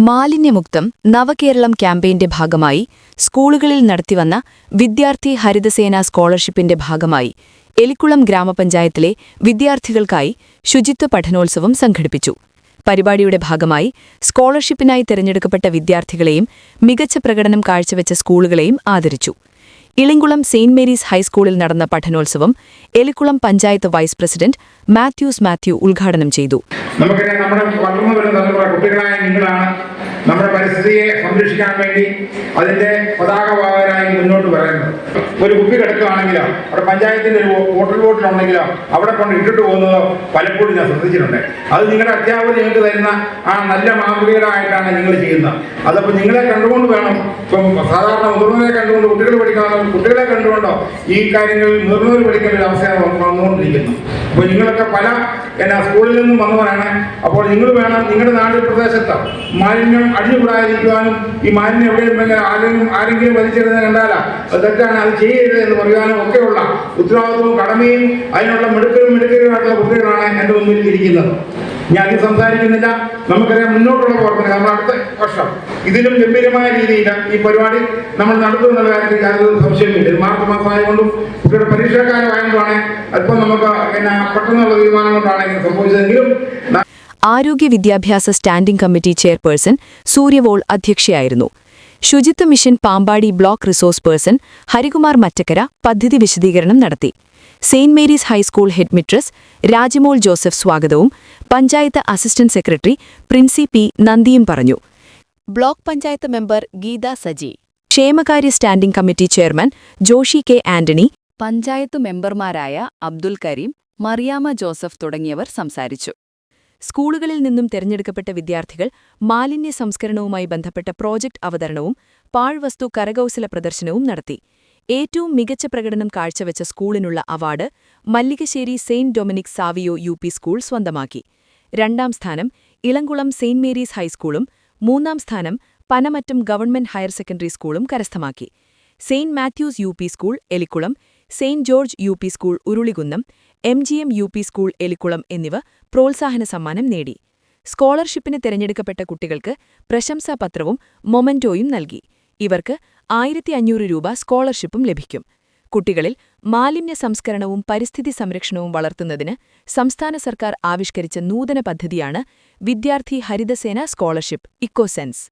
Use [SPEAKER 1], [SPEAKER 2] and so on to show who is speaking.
[SPEAKER 1] മാലിന്യമുക്തം നവകേരളം ക്യാമ്പയിന്റെ ഭാഗമായി സ്കൂളുകളിൽ നടത്തിവന്ന വിദ്യാർത്ഥി ഹരിതസേന സ്കോളർഷിപ്പിന്റെ ഭാഗമായി എലിക്കുളം ഗ്രാമപഞ്ചായത്തിലെ വിദ്യാർത്ഥികൾക്കായി ശുചിത്വ പഠനോത്സവം സംഘടിപ്പിച്ചു. പരിപാടിയുടെ ഭാഗമായി സ്കോളർഷിപ്പിനായി തിരഞ്ഞെടുക്കപ്പെട്ട വിദ്യാർത്ഥികളെയും മികച്ച പ്രകടനം കാഴ്ചവെച്ച സ്കൂളുകളെയും ആദരിച്ചു. ഇളിങ്കുളം സെയിന്റ് മേരീസ് ഹൈസ്കൂളിൽ നടന്ന പഠനോത്സവം എലിക്കുളം പഞ്ചായത്ത് വൈസ് പ്രസിഡന്റ് മാത്യു ഉദ്ഘാടനം ചെയ്തു.
[SPEAKER 2] നമുക്കറിയാം, നമ്മുടെ വളർന്നു വരുന്ന തലമുറ കുട്ടികളായ നിങ്ങളാണ് നമ്മുടെ പരിസ്ഥിതിയെ സംരക്ഷിക്കാൻ വേണ്ടി അതിന്റെ പതാകവാഹകരായി മുന്നോട്ട് പറയുന്നത്. ഒരു കുപ്പി കിടക്കുകയാണെങ്കിലോ അവിടെ പഞ്ചായത്തിന്റെ ഒരു ബോട്ടിലുണ്ടെങ്കിലോ അവിടെ കൊണ്ട് ഇട്ടിട്ട് പോകുന്നതോ പലപ്പോഴും ഞാൻ ശ്രദ്ധിച്ചിട്ടുണ്ട്. അത് നിങ്ങളുടെ അധ്യാപകർ നിങ്ങൾക്ക് തരുന്ന ആ നല്ല മാതൃകകളായിട്ടാണ് നിങ്ങൾ ചെയ്യുന്നത്. അതപ്പോൾ നിങ്ങളെ കണ്ടുകൊണ്ട് വേണം, ഇപ്പം സാധാരണ മുതിർന്നവരെ കണ്ടുകൊണ്ട് കുട്ടികൾ പഠിക്കാനോ കുട്ടികളെ കണ്ടുകൊണ്ടോ ഈ കാര്യങ്ങൾ മുതിർന്നവർ പഠിക്കേണ്ട ഒരു അവസ്ഥ വന്നുകൊണ്ടിരിക്കുന്നു. അപ്പോൾ നിങ്ങളൊക്കെ പല സ്കൂളിൽ നിന്നും വന്നവരാണ്. അപ്പോൾ നിങ്ങൾ വേണം നിങ്ങളുടെ നാട്ടിൽ പ്രദേശത്ത് മാലിന്യം അടിഞ്ഞുകൂടാതിരിക്കുവാനും ഈ മാലിന്യം എവിടെയും ആരെങ്കിലും വലിച്ചെടുത്ത് കണ്ടാലാ അത് തെറ്റാണ്, അത് ചെയ്യരുത് എന്ന് പറയാനും ഒക്കെയുള്ള ഉത്തരവാദിത്വവും കടമയും അതിനുള്ള മിടുക്കലുമായിട്ടുള്ള കുട്ടികളാണ് എൻ്റെ മുന്നിൽ ഇരിക്കുന്നത്. ഞാൻ ഇത് സംസാരിക്കുന്നില്ല. നമുക്കറിയാം, മുന്നോട്ടുള്ള പ്രവർത്തനം നമ്മൾ അടുത്ത വർഷം ഇതിലും ഗംഭീരമായ രീതിയിൽ ഈ പരിപാടി നമ്മൾ നടത്തുമെന്നുള്ള കാര്യത്തിൽ യാതൊരു സംശയമില്ല. മാർച്ച് മാസമായതുകൊണ്ടും കുട്ടിയുടെ പരീക്ഷാക്കാലമായതുകൊണ്ടാണ് അല്പം നമുക്ക് പെട്ടെന്നുള്ള തീരുമാനം കൊണ്ടാണ് ഇങ്ങനെ സംഭവിച്ചതെങ്കിലും
[SPEAKER 1] ആരോഗ്യ വിദ്യാഭ്യാസ സ്റ്റാൻഡിംഗ് കമ്മിറ്റി ചെയർപേഴ്സൺ സൂര്യവോൾ അധ്യക്ഷയായിരുന്നു. ശുചിത്വ mission Pampady block resource person Harikumar Mattakkara പദ്ധതി വിശദീകരണം നടത്തി. Saint Mary's high school headmistress Rajimol Joseph സ്വാഗതവും panchayat assistant secretary Princy P നന്ദിയും പറഞ്ഞു. ബ്ലോക്ക് പഞ്ചായത്ത് മെമ്പർ ഗീത സജി, ക്ഷേമകാര്യ standing committee chairman Joshy K Antony, panchayat മെമ്പർമാരായ അബ്ദുൽ കരീം, മറിയാമ്മ ജോസഫ് തുടങ്ങിയവർ സംസാരിച്ചു. സ്കൂളുകളിൽ നിന്നും തെരഞ്ഞെടുക്കപ്പെട്ട വിദ്യാർത്ഥികൾ മാലിന്യ സംസ്കരണവുമായി ബന്ധപ്പെട്ട പ്രോജക്ട് അവതരണവും പാഴ്വസ്തു കരകൗശല പ്രദർശനവും നടത്തി. ഏറ്റവും മികച്ച പ്രകടനം കാഴ്ചവെച്ച സ്കൂളിനുള്ള award Mallikassery saint Dominic Savio UP school സ്വന്തമാക്കി. 2ാം സ്ഥാനം ഇളങ്കുളം സെയിന്റ് മേരീസ് ഹൈസ്കൂളും 3ാം സ്ഥാനം പനമറ്റം ഗവൺമെന്റ് ഹയർ സെക്കൻഡറി സ്കൂളും കരസ്ഥമാക്കി. Saint Matthew's UP school Elikkulam, saint George UP school Urulikunnam, MGM UP school Elikkulam എന്നിവ പ്രോത്സാഹന സമ്മാനം നേടി. സ്കോളർഷിപ്പിന് തിരഞ്ഞെടുക്കപ്പെട്ട കുട്ടികൾക്ക് പ്രശംസാപത്രവും മൊമന്റോയും നൽകി. ഇവർക്ക് 1500 രൂപ സ്കോളർഷിപ്പും ലഭിക്കും. കുട്ടികളിൽ മാലിന്യ സംസ്കരണവും പരിസ്ഥിതി സംരക്ഷണവും വളർത്തുന്നതിന് സംസ്ഥാന സർക്കാർ ആവിഷ്കരിച്ച നൂതന പദ്ധതിയാണ് വിദ്യാർത്ഥി ഹരിതസേന സ്കോളർഷിപ്പ് ഇക്കോസെൻസ്.